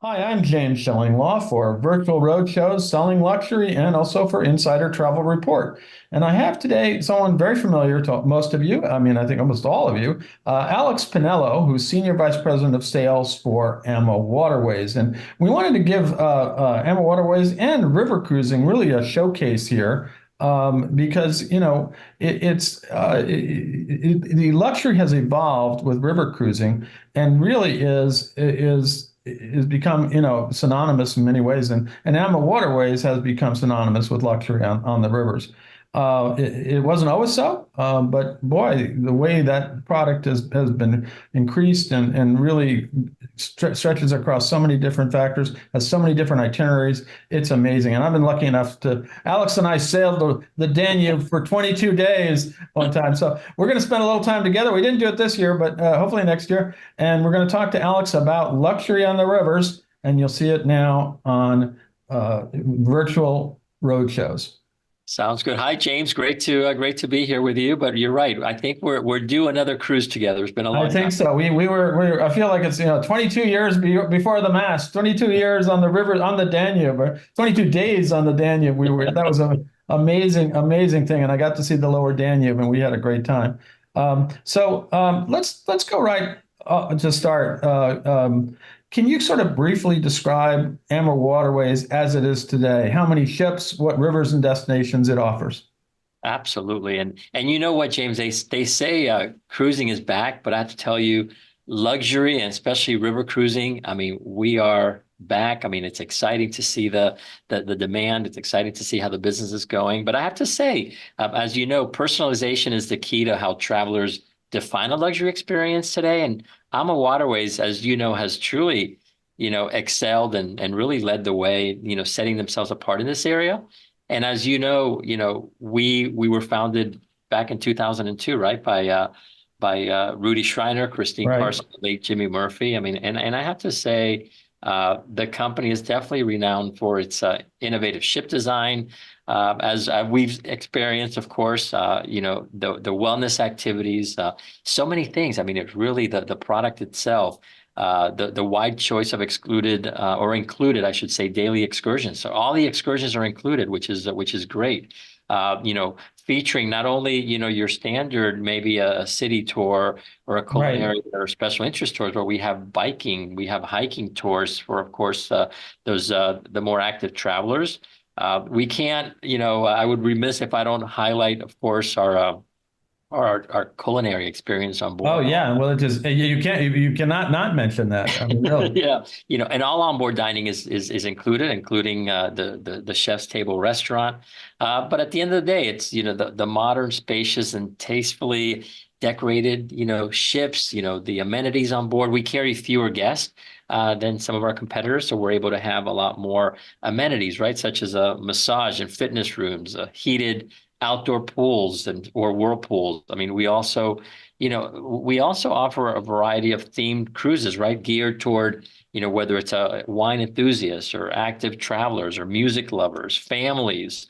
Hi, I'm James Shillinglaw for Virtual Roadshows, Selling Luxury, and also for Insider Travel Report. And I have today someone very familiar to most of you. I mean, I think almost all of you, Alex Pinello, who's Senior Vice President of Sales for AMA Waterways. And we wanted to give AMA Waterways and river cruising really a showcase here. Because the luxury has evolved with river cruising, and really is become synonymous in many ways, and AMA Waterways has become synonymous with luxury on the rivers. It wasn't always so, but boy, the way that product has been increased and really stretches across so many different factors, has so many different itineraries. It's amazing. And I've been lucky enough Alex and I sailed the Danube for 22 days one time. So we're going to spend a little time together. We didn't do it this year, but hopefully next year. And we're going to talk to Alex about luxury on the rivers. And you'll see it now on virtual road shows. Sounds good. Hi, James. Great to be here with you. But you're right. I think we're due another cruise together. It's been a I long think time. so. We I feel like it's 22 years before the mast, 22 years on the river on the Danube, or 22 days on the Danube. That was an amazing thing, and I got to see the lower Danube, and we had a great time. Let's go right to start. Can you sort of briefly describe Amber Waterways as it is today? How many ships, what rivers and destinations it offers? Absolutely. And you know what, James? They say cruising is back, but I have to tell you, luxury and especially river cruising. I mean, we are back. I mean, it's exciting to see the demand. It's exciting to see how the business is going. But I have to say, as you know, personalization is the key to how travelers define a luxury experience today. And Ama Waterways, as you know, has truly, excelled and really led the way, setting themselves apart in this area. And as we were founded back in 2002, right, by Rudy Schreiner, Christine Right. Carson, late Jimmy Murphy. I mean, and I have to say, the company is definitely renowned for its innovative ship design, as we've experienced, of course. The wellness activities, so many things. I mean, it's really the product itself. The wide choice of excluded or included, I should say, daily excursions. So all the excursions are included, which is great. Featuring not only your standard maybe a city tour or a Right. culinary or special interest tours, but we have biking, we have hiking tours for, of course, those the more active travelers. We can't, I would remiss if I don't highlight, of course, our culinary experience on Oh board. yeah. Well, it just you cannot not mention that. I mean, really. Yeah, and all onboard dining is included, including the chef's table restaurant. But at the end of the day, it's the modern, spacious, and tastefully decorated ships. The amenities on board. We carry fewer guests than some of our competitors, so we're able to have a lot more amenities, right? Such as a massage and fitness rooms, heated outdoor pools or whirlpools. I mean, we also offer a variety of themed cruises, right? Geared toward, whether it's a wine enthusiasts or active travelers or music lovers, families.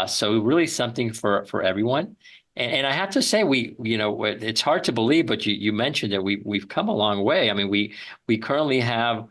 So really something for everyone. And I have to say, it's hard to believe, but you mentioned that we've come a long way. I mean, we currently have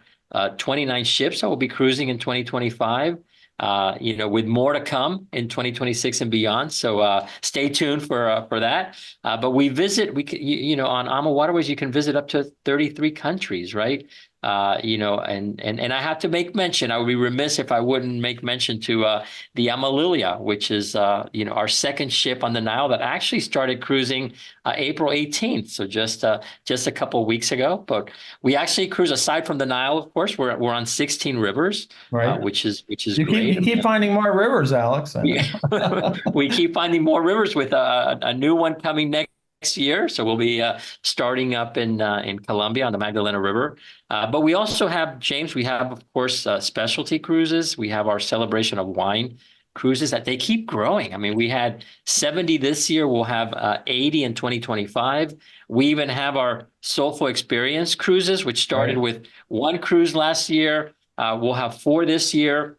29 ships that will be cruising in 2025. With more to come in 2026 and beyond. So stay tuned for that. But on AMA Waterways, you can visit up to 33 countries, right? And I have to make mention. I would be remiss if I wouldn't make mention to the Amalilia, which is our second ship on the Nile that actually started cruising April 18th, so just a couple of weeks ago. But we actually cruise aside from the Nile, of course. We're on 16 rivers, Right. which is You keep great. you keep finding more rivers, Alex. I Yeah. know. We keep finding more rivers with a new one coming next year. So we'll be starting up in Colombia on the Magdalena River. But we also have, James, we have, of course, specialty cruises. We have our celebration of wine cruises that they keep growing. I mean, we had 70 this year. We'll have 80 in 2025. We even have our Soulful Experience cruises, which started Right. with one cruise last year. We'll have four this year.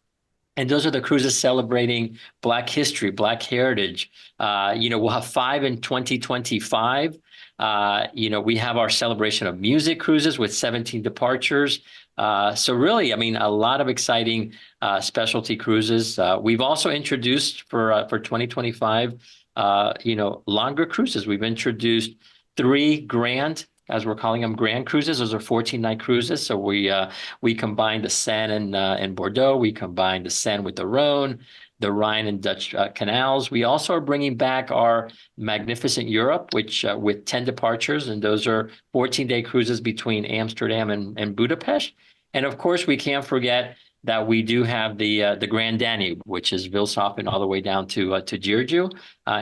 And those are the cruises celebrating Black history, Black heritage. We'll have 5 in 2025. We have our celebration of music cruises with 17 departures. So really, I mean, a lot of exciting specialty cruises. We've also introduced for 2025, longer cruises. We've introduced 3 grand, as we're calling them, grand cruises. Those are 14-night cruises. So we combine the Seine and Bordeaux. We combine the Seine with the Rhone, the Rhine and Dutch canals. We also are bringing back our Magnificent Europe, which with 10 departures, and those are 14-day cruises between Amsterdam and Budapest. And of course, we can't forget that we do have the Grand Danube, which is Wilshofen all the way down to Giurgiu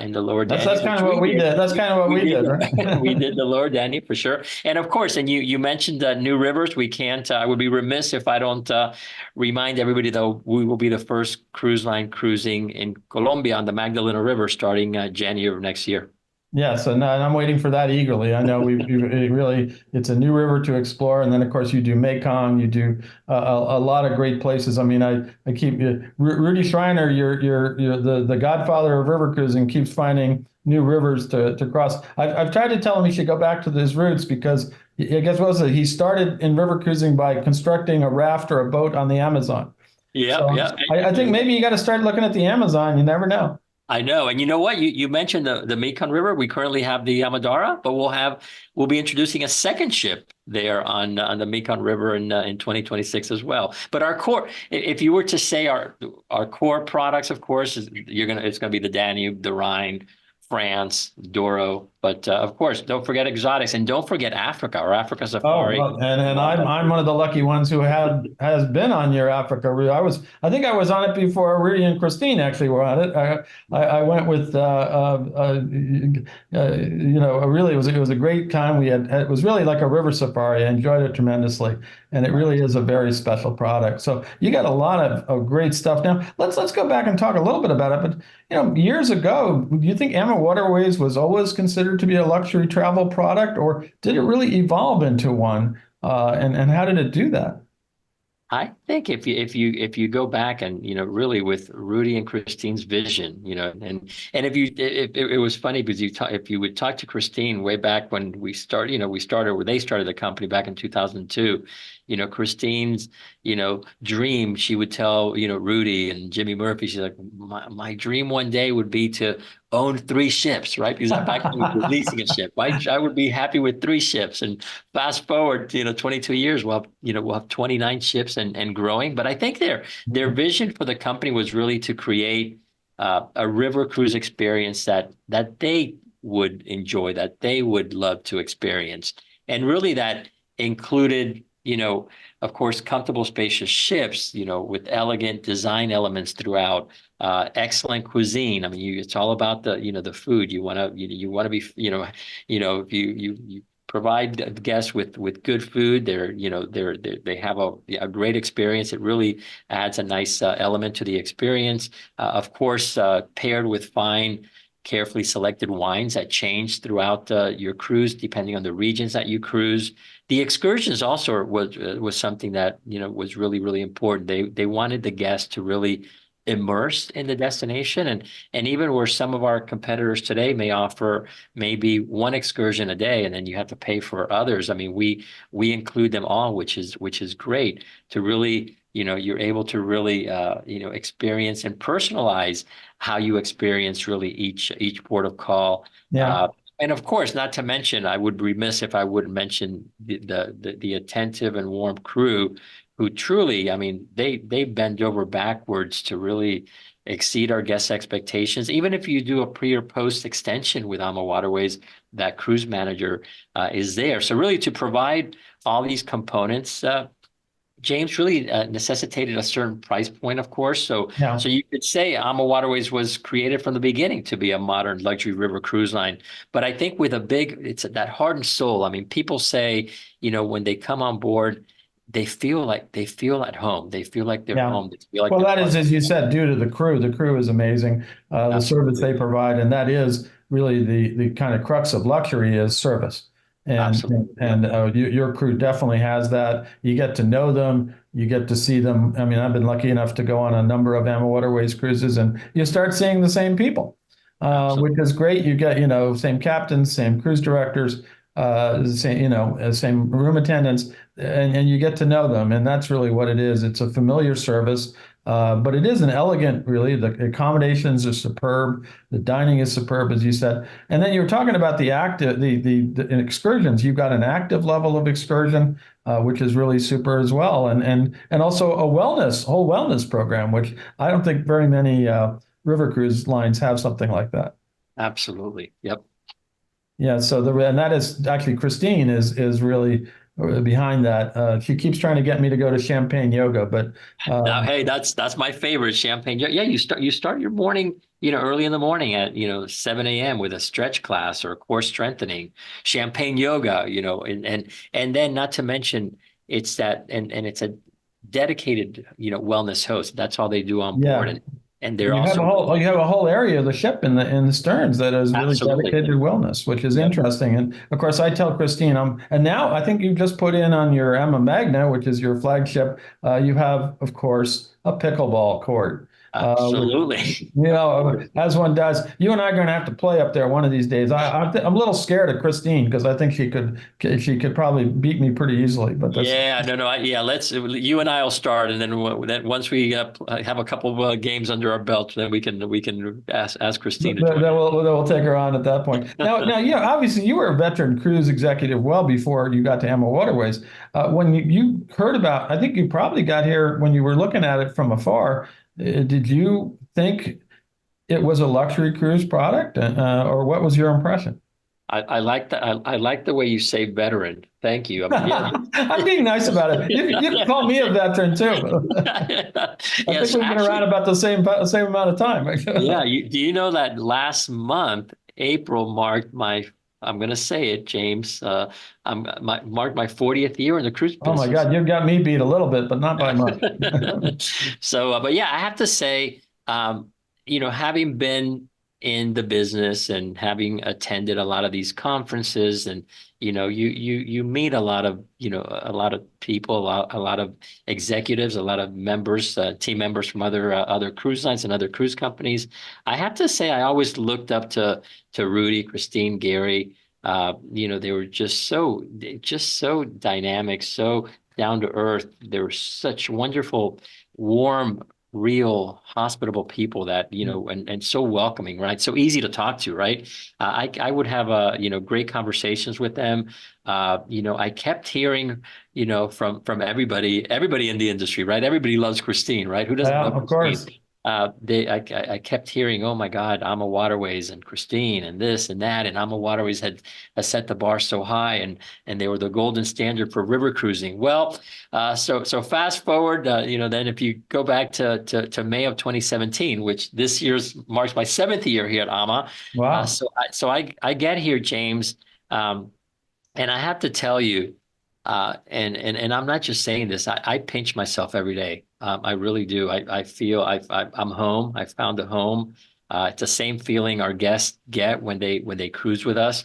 in the lower Danube. That's kind of what we did. That's kind of what we did, right? We did the lower Danube for sure. And of course, and you mentioned new rivers. We can't, I would be remiss if I don't remind everybody, though, we will be the first cruise line cruising in Colombia on the Magdalena River starting January of next year. Yeah, so no, and I'm waiting for that eagerly. I know it's a new river to explore, and then of course you do Mekong, you do a lot of great places. I mean, I keep Rudy Schreiner, the godfather of river cruising, keeps finding new rivers to cross. I've tried to tell him he should go back to his roots because I guess what was it? He started in river cruising by constructing a raft or a boat on the Amazon. Yeah, So yeah. I think maybe you got to start looking at the Amazon. You never know. I know. And you know what? You mentioned the Mekong River. We currently have the Amadora, but we'll be introducing a second ship there on the Mekong River in 2026 as well. But our core, if you were to say our core products, of course, it's gonna be the Danube, the Rhine, France, Douro, but of course, don't forget exotics, and don't forget Africa or Africa Safari. Oh, well, and I'm one of the lucky ones who has been on your Africa route. I think I was on it before Rudy and Christine actually were on it. I went with really it was a great time. It was really like a river safari. I enjoyed it tremendously, and it really is a very special product. So you got a lot of great stuff. Now let's go back and talk a little bit about it. But years ago, do you think AMA Waterways was always considered to be a luxury travel product, or did it really evolve into one? And how did it do that? I think if you go back and really with Rudy and Christine's vision, and if it was funny because if you would talk to Christine way back when we started, where they started the company back in 2002, Christine's dream, she would tell Rudy and Jimmy Murphy, she's like, my dream one day would be to own 3 ships, right? Because back then we were leasing a ship. I would be happy with 3 ships. And fast forward, 22 years, we'll have 29 ships and growing. But I think their vision for the company was really to create a river cruise experience that they would enjoy, that they would love to experience, and really that included, of course, comfortable, spacious ships, with elegant design elements throughout. Excellent cuisine. I mean, it's all about the food. You want to be, if you provide guests with good food, they have a great experience. It really adds a nice element to the experience. Of course, paired with fine, carefully selected wines that change throughout your cruise, depending on the regions that you cruise. The excursions also was something that was really, really important. They wanted the guests to really immersed in the destination, and even where some of our competitors today may offer maybe 1 excursion a day and then you have to pay for others. I mean, we include them all, which is great to really, you're able to really experience and personalize how you experience really each port of call. Yeah. And of course, not to mention, I would be remiss if I wouldn't mention the attentive and warm crew who truly, I mean, they bend over backwards to really exceed our guests' expectations. Even if you do a pre or post extension with AMA Waterways, that cruise manager is there. So really to provide all these components, James, really necessitated a certain price point, of course. So you could say AMA Waterways was created from the beginning to be a modern luxury river cruise line. But I think with it's that heart and soul. I mean, people say, when they come on board, they feel at home. They feel like they're home. They feel like that is, as you said, due to the crew. The crew is amazing. The service they provide, and that is really the kind of crux of luxury is service. And your crew definitely has that. You get to know them. You get to see them. I mean, I've been lucky enough to go on a number of Ama Waterways cruises, and you start seeing the same people, which Absolutely. is great. You get, same captains, same cruise directors, same, same room attendants, and you get to know them. And that's really what it is. It's a familiar service, but it is an elegant, really. The accommodations are superb. The dining is superb, as you said. And then you were talking about the active, the excursions. You've got an active level of excursion, which is really super as well, and also a whole wellness program, which I don't think very many river cruise lines have something like that. Absolutely. Yep. Yeah, so and that is actually Christine is really behind that. She keeps trying to get me to go to champagne yoga, but Now, um, hey, that's my favorite champagne. Yeah, you start your morning, early in the morning at 7 a.m. with a stretch class or core strengthening, champagne yoga, and then not to mention it's that and it's a dedicated wellness host. That's all they do on board, yeah, and they're also you have a whole area of the ship in the sterns that is really absolutely. dedicated to wellness, which is Yep. interesting. And of course, I tell Christine, and now I think you just put in on your Emma Magna, which is your flagship. You have, of course, a pickleball court, which Absolutely. Of course. as one does. You and I are going to have to play up there one of these days. I'm a little scared of Christine because I think she could probably beat me pretty easily. But that's Yeah, no. Yeah, you and I will start, and then once we have a couple of games under our belt, then we can ask Christine to that, join. that will take her on at that point. Now, yeah, obviously you were a veteran cruise executive well before you got to Emma Waterways. When you heard about, I think you probably got here when you were looking at it from afar. Did you think it was a luxury cruise product, or what was your impression? I like that. I like the way you say veteran. Thank you. I mean, yeah, I'm being nice about it. You can call me a veteran too. I think yes, we've been around actually, about the same amount of time. yeah. Do you know that last month, April marked my, I'm going to say it, James, marked my 40th year in the cruise Oh my business. God, you've got me beat a little bit, but not by much. So, but yeah, I have to say, having been in the business and having attended a lot of these conferences, and you meet a lot of people, a lot of executives, a lot of members, team members from other cruise lines and other cruise companies. I have to say, I always looked up to Rudy, Christine, Gary. They were just so dynamic, so down to earth. They were such wonderful, warm, real, hospitable people that, and so welcoming, right? So easy to talk to, right? I would have great conversations with them. I kept hearing, from everybody in the industry, right? Everybody loves Christine, right? Who doesn't Yeah, love of Christine? course. I kept hearing, oh my God, Alma Waterways and Christine and this and that, and Alma Waterways had set the bar so high, and they were the golden standard for river cruising. Well, so fast forward, then if you go back to May of 2017, which this year's marks my seventh year here at Alma. Wow. So I get here, James, and I have to tell you, and I'm not just saying this. I pinch myself every day. I really do. I feel I'm home. I found a home. It's the same feeling our guests get when they cruise with us.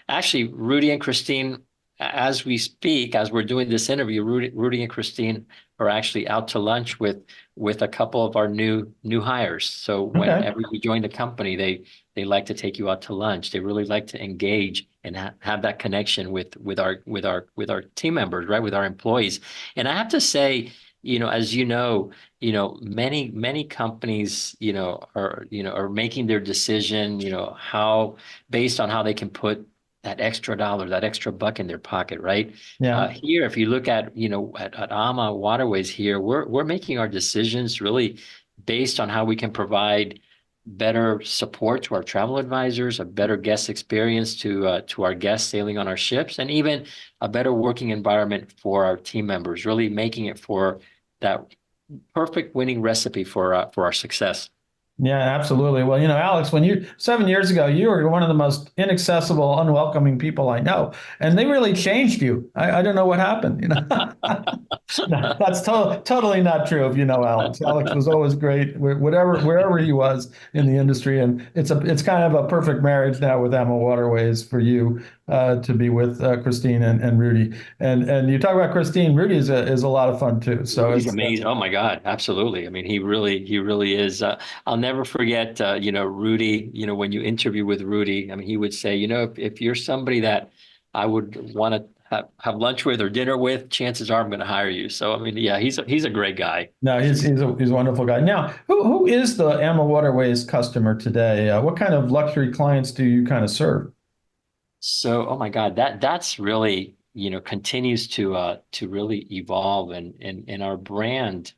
Actually, Rudy and Christine, as we speak, as we're doing this interview, Rudy and Christine are actually out to lunch with a couple of our new hires. So Okay. whenever you join the company, they like to take you out to lunch. They really like to engage and have that connection with our team members, right? With our employees. And I have to say, as many companies, are making their decision, how based on how they can put that extra dollar, that extra buck in their pocket, right? Yeah. Here, if you look at AMA Waterways here, we're making our decisions really based on how we can provide better support to our travel advisors, a better guest experience to our guests sailing on our ships, and even a better working environment for our team members, really making it for that perfect winning recipe for our success. Yeah, absolutely. Well, Alex, when you 7 years ago, you were one of the most inaccessible, unwelcoming people I know, and they really changed you. I don't know what happened. No, that's totally not true if you know Alex. Alex was always great, wherever he was in the industry, and it's kind of a perfect marriage now with Emma Waterways for you to be with Christine and Rudy. And you talk about Christine, Rudy is a lot of fun too. So Rudy's it's amazing. Oh my God, absolutely. I mean, he really is. I'll never forget, Rudy, when you interview with Rudy, I mean, he would say, if you're somebody that I would want to have lunch with or dinner with, chances are I'm going to hire you. So, I mean, yeah, he's a great guy. No, he's a wonderful guy. Now, who is the Amma Waterways customer today? What kind of luxury clients do you kind of serve? So, oh my God, that's really, continues to really evolve and our brand,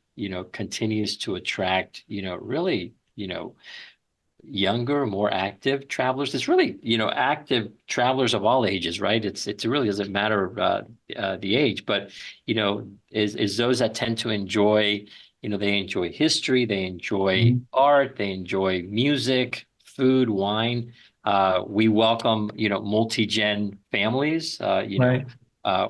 continues to attract, really, younger, more active travelers. It's really, active travelers of all ages, right? It really doesn't matter the age, but is those that tend to enjoy, they enjoy history, they enjoy Mhm. art, they enjoy music, food, wine. We welcome, multi-gen families. Right.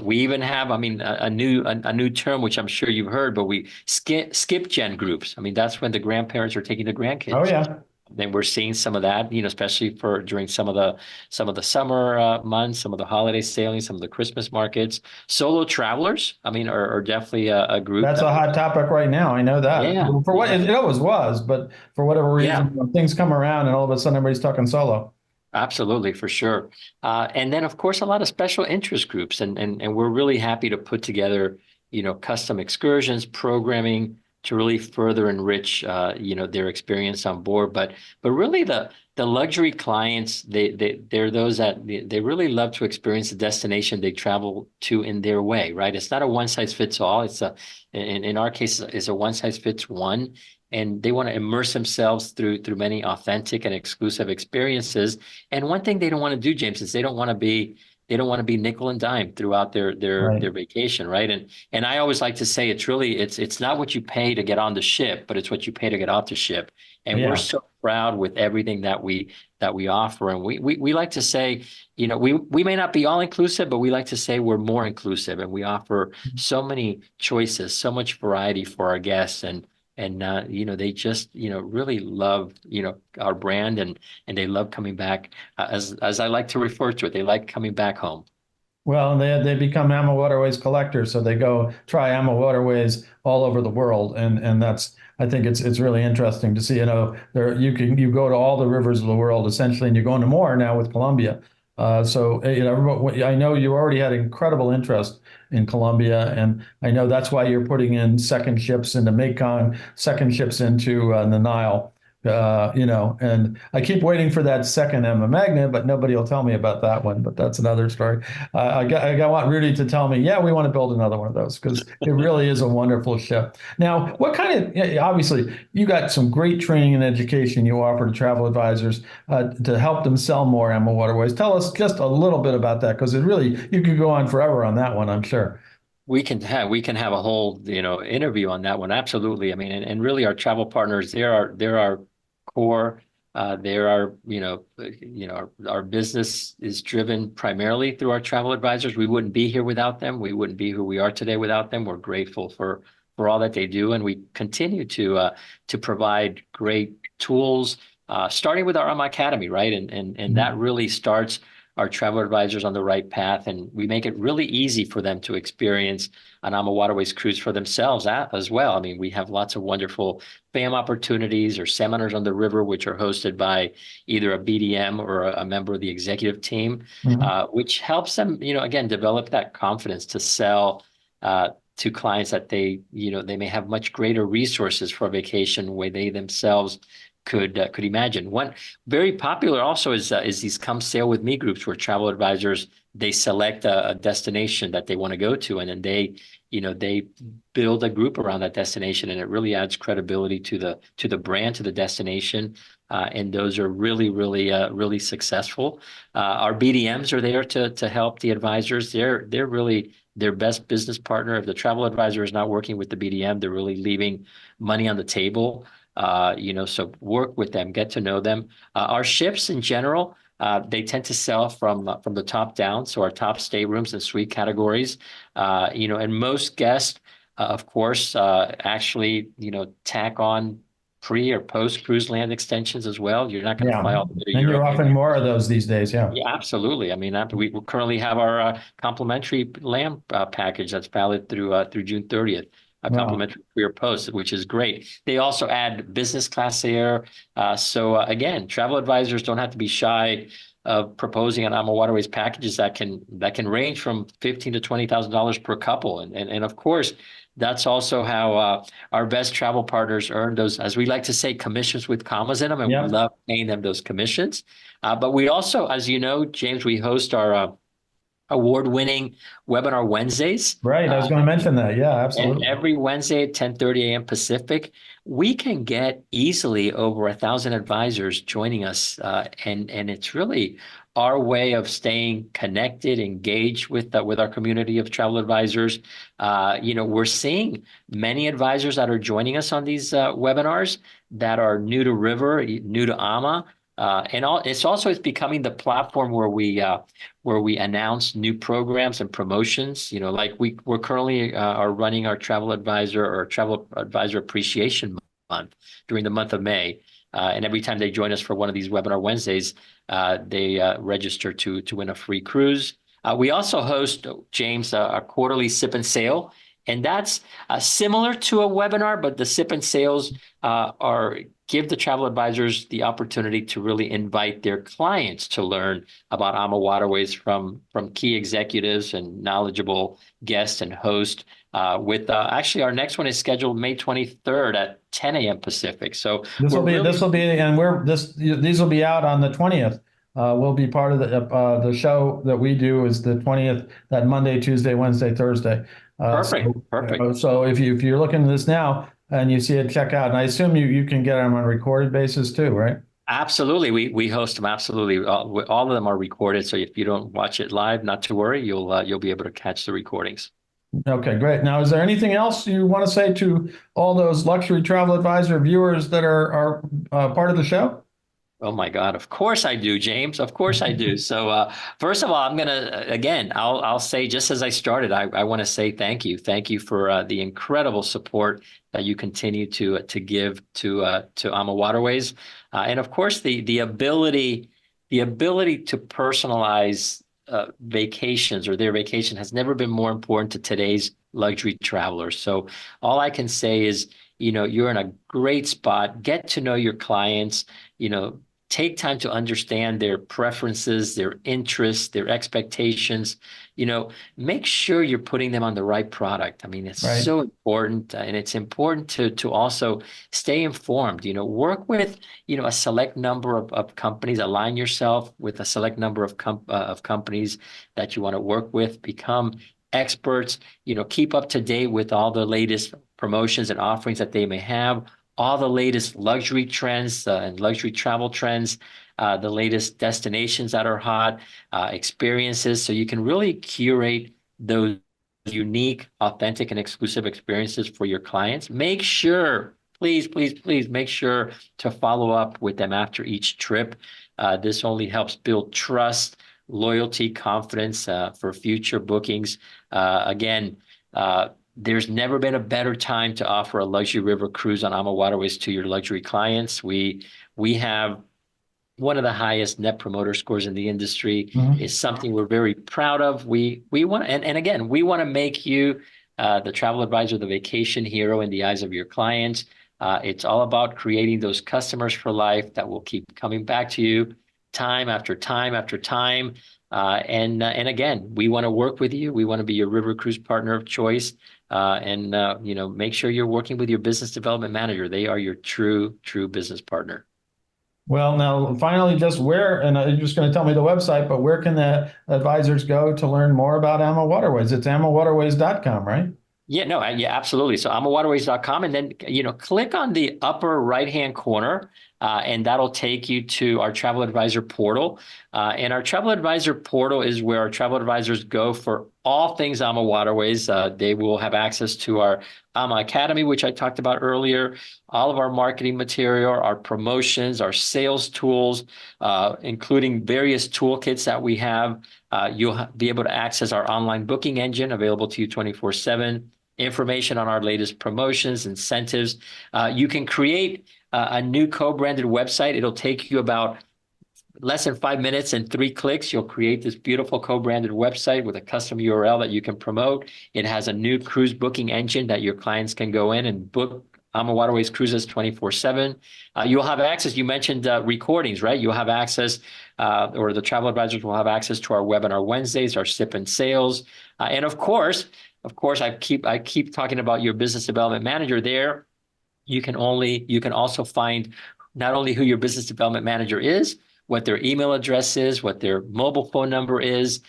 We even have, I mean, a new term which I'm sure you've heard, but we skip gen groups. I mean, that's when the grandparents are taking the Oh grandkids. yeah. Then we're seeing some of that, especially for during some of the summer months, some of the holiday sailings, some of the Christmas markets. Solo travelers, I mean, are definitely a group That's that a we, hot topic right now. I know that. yeah, For what yeah, it always was, but for whatever yeah. reason, things come around and all of a sudden everybody's talking solo. Absolutely, for sure. And then, of course, a lot of special interest groups, and we're really happy to put together, custom excursions, programming to really further enrich, their experience on board. But really, the luxury clients, they're those that they really love to experience the destination they travel to in their way, right? It's not a one size fits all. In our case, it's a one size fits one, and they want to immerse themselves through many authentic and exclusive experiences. And one thing they don't want to do, James, is they don't want to be nickel and dime throughout their Right. vacation, right? And I always like to say it's not what you pay to get on the ship, but it's what you pay to get off the ship. And we're Yeah. so proud with everything that we offer. And we like to say, we may not be all inclusive, but we like to say we're more inclusive, and we offer so many choices, so much variety for our guests. And they just really love our brand, and they love coming back, as I like to refer to it, they like coming back home. Well, they become Amma Waterways collectors, so they go try Amma Waterways all over the world, and that's I think it's really interesting to see. There you go to all the rivers of the world essentially, and you're going to more now with Colombia. So I know you already had incredible interest in Colombia, and I know that's why you're putting in second ships into Mekong, second ships into the Nile. And I keep waiting for that second Emma Magna, but nobody will tell me about that one. But that's another story. I want Rudy to tell me, yeah, we want to build another one of those because it really is a wonderful ship. Now, what kind of, yeah, obviously, you got some great training and education you offer to travel advisors to help them sell more Emma Waterways. Tell us just a little bit about that because you could go on forever on that one, I'm sure. We can have a whole interview on that one. Absolutely. I mean, and really our travel partners, they're our core. They're our our business is driven primarily through our travel advisors. We wouldn't be here without them. We wouldn't be who we are today without them. We're grateful for all that they do, and we continue to provide great tools, starting with our Academy, right? And that Mhm. really starts our travel advisors on the right path, and we make it really easy for them to experience an AMA Waterways cruise for themselves as well. I mean, we have lots of wonderful FAM opportunities or seminars on the river, which are hosted by either a BDM or a member of the executive team, Mhm. which helps them, again, develop that confidence to sell to clients that they may have much greater resources for a vacation where they themselves could imagine. One very popular also is these come sail with me groups where travel advisors they select a destination that they want to go to, and then they build a group around that destination, and it really adds credibility to the brand, to the destination. And those are really successful. Our BDMs are there to help the advisors. They're really their best business partner. If the travel advisor is not working with the BDM, they're really leaving money on the table. So work with them, get to know them. Our ships in general, they tend to sell from the top down. So our top staterooms and suite categories, and most guests, of course, actually, tack on pre or post cruise land extensions as well. You're not going to Yeah. fly all the way to And you're Europe. offering more of those these days. Yeah. Yeah, absolutely. I mean, we currently have our complimentary land package that's valid through June 30th. A Wow. complimentary career post, which is great. They also add business class air. So again, travel advisors don't have to be shy of proposing on AMA Waterways packages that can range from $15,000 to $20,000 per couple. And of course, that's also how our best travel partners earn those, as we like to say, commissions with commas in them, and we Yeah. love paying them those commissions. But we also, as you know, James, we host our award-winning webinar Wednesdays. Right. I was going to mention that. Yeah, And absolutely. every Wednesday at 10:30 a.m. Pacific, we can get easily over 1,000 advisors joining us. And it's really our way of staying connected, engaged with our community of travel advisors. We're seeing many advisors that are joining us on these webinars that are new to River, new to AMA. It's becoming the platform where we announce new programs and promotions. Like we're currently are running our travel advisor appreciation month during the month of May. And every time they join us for one of these webinar Wednesdays, they register to win a free cruise. We also host, James, a quarterly sip and sail. And that's similar to a webinar, but the sip and sails are give the travel advisors the opportunity to really invite their clients to learn about AMA Waterways from key executives and knowledgeable guests and hosts. With actually, our next one is scheduled May 23rd at 10 a.m. Pacific. So This will be, and these will be out on the 20th. We'll be part of the show that we do is the 20th, that Monday, Tuesday, Wednesday, Thursday. perfect, perfect. So if you're looking at this now and you see it, check out. And I assume you can get them on a recorded basis too, right? Absolutely. We host them. Absolutely. All of them are recorded. So if you don't watch it live, not to worry, you'll be able to catch the recordings. Okay, great. Now, is there anything else you want to say to all those luxury travel advisor viewers that are part of the show? Oh my God! Of course I do, James. Of course I do. So first of all, I'm gonna again. I'll say just as I started, I want to say thank you. Thank you for the incredible support that you continue to give to AMA Waterways, and of course the ability to personalize vacations or their vacation has never been more important to today's luxury travelers. So all I can say is, you're in a great spot. Get to know your clients. Take time to understand their preferences, their interests, their expectations. Make sure you're putting them on the right product. I mean, it's Right. so important, and it's important to also stay informed. Work with a select number of companies. Align yourself with a select number of companies that you want to work with. Become experts. Keep up to date with all the latest promotions and offerings that they may have, all the latest luxury trends and luxury travel trends, the latest destinations that are hot, experiences. So you can really curate those unique, authentic, and exclusive experiences for your clients. Make sure, please, please, please make sure to follow up with them after each trip. This only helps build trust, loyalty, confidence for future bookings. Again, there's never been a better time to offer a luxury river cruise on AMA Waterways to your luxury clients. We have one of the highest net promoter scores in the industry. Mhm. Is something we're very proud of. We want, and again, we want to make you the travel advisor, the vacation hero in the eyes of your clients. It's all about creating those customers for life that will keep coming back to you time after time after time. And again, we want to work with you. We want to be your river cruise partner of choice. And make sure you're working with your business development manager. They are your true business partner. Well, now finally, just where, and you're just going to tell me the website, but where can the advisors go to learn more about AMA Waterways? It's amawaterways.com, right? Yeah, no, yeah, absolutely. So amawaterways.com, and then click on the upper right-hand corner. and that'll take you to our travel advisor portal. And our travel advisor portal is where our travel advisors go for all things AMA Waterways. They will have access to our AMA Academy, which I talked about earlier, all of our marketing material, our promotions, our sales tools, including various toolkits that we have. You'll be able to access our online booking engine available to you 24/7, information on our latest promotions, incentives. You can create a new co-branded website. It'll take you about less than 5 minutes and 3 clicks. You'll create this beautiful co-branded website with a custom URL that you can promote. It has a new cruise booking engine that your clients can go in and book AMA Waterways cruises 24/7. You'll have access. You mentioned recordings, right? You'll have access, or the travel advisors will have access to our webinar Wednesdays, our sip and sales, and of course, I keep talking about your business development manager there. You can also find not only who your business development manager is, what their email address is, what their mobile phone number is.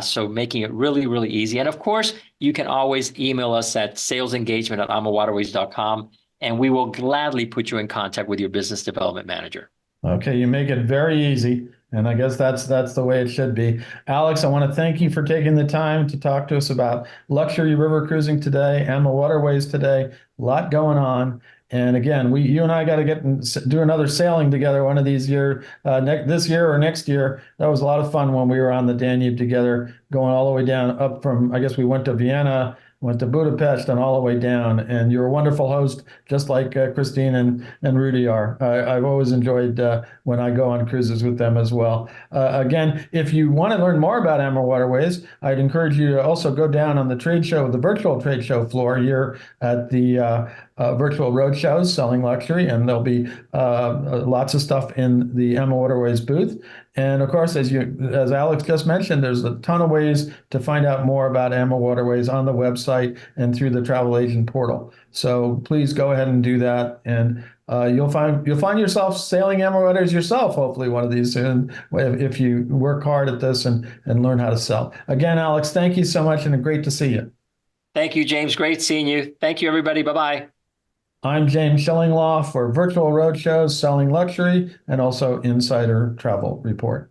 So making it really, really easy. And of course, you can always email us at salesengagement@amawaterways.com, and we will gladly put you in contact with your business development manager. Okay, you make it very easy, and I guess that's the way it should be. Alex, I want to thank you for taking the time to talk to us about luxury river cruising today, AMA Waterways today. A lot going on. And again, you and I got to get and do another sailing together one of these years, this year or next year. That was a lot of fun when we were on the Danube together, going all the way down up from, I guess we went to Vienna, went to Budapest, and all the way down. And you're a wonderful host, just like Christine and Rudy are. I've always enjoyed when I go on cruises with them as well. Again, if you want to learn more about AMA Waterways, I'd encourage you to also go down on the trade show, the virtual trade show floor here at the virtual Roadshows selling luxury, and there'll be lots of stuff in the AMA Waterways booth. And of course, as Alex just mentioned, there's a ton of ways to find out more about AMA Waterways on the website and through the travel agent portal. So please go ahead and do that, and you'll find yourself sailing AMA Waterways yourself, hopefully one of these soon, if you work hard at this and learn how to sell. Again, Alex, thank you so much, and great to see you. Thank you, James. Great seeing you. Thank you, everybody. Bye-bye. I'm James Schillinglaw for Virtual Roadshows Selling Luxury and also Insider Travel Report.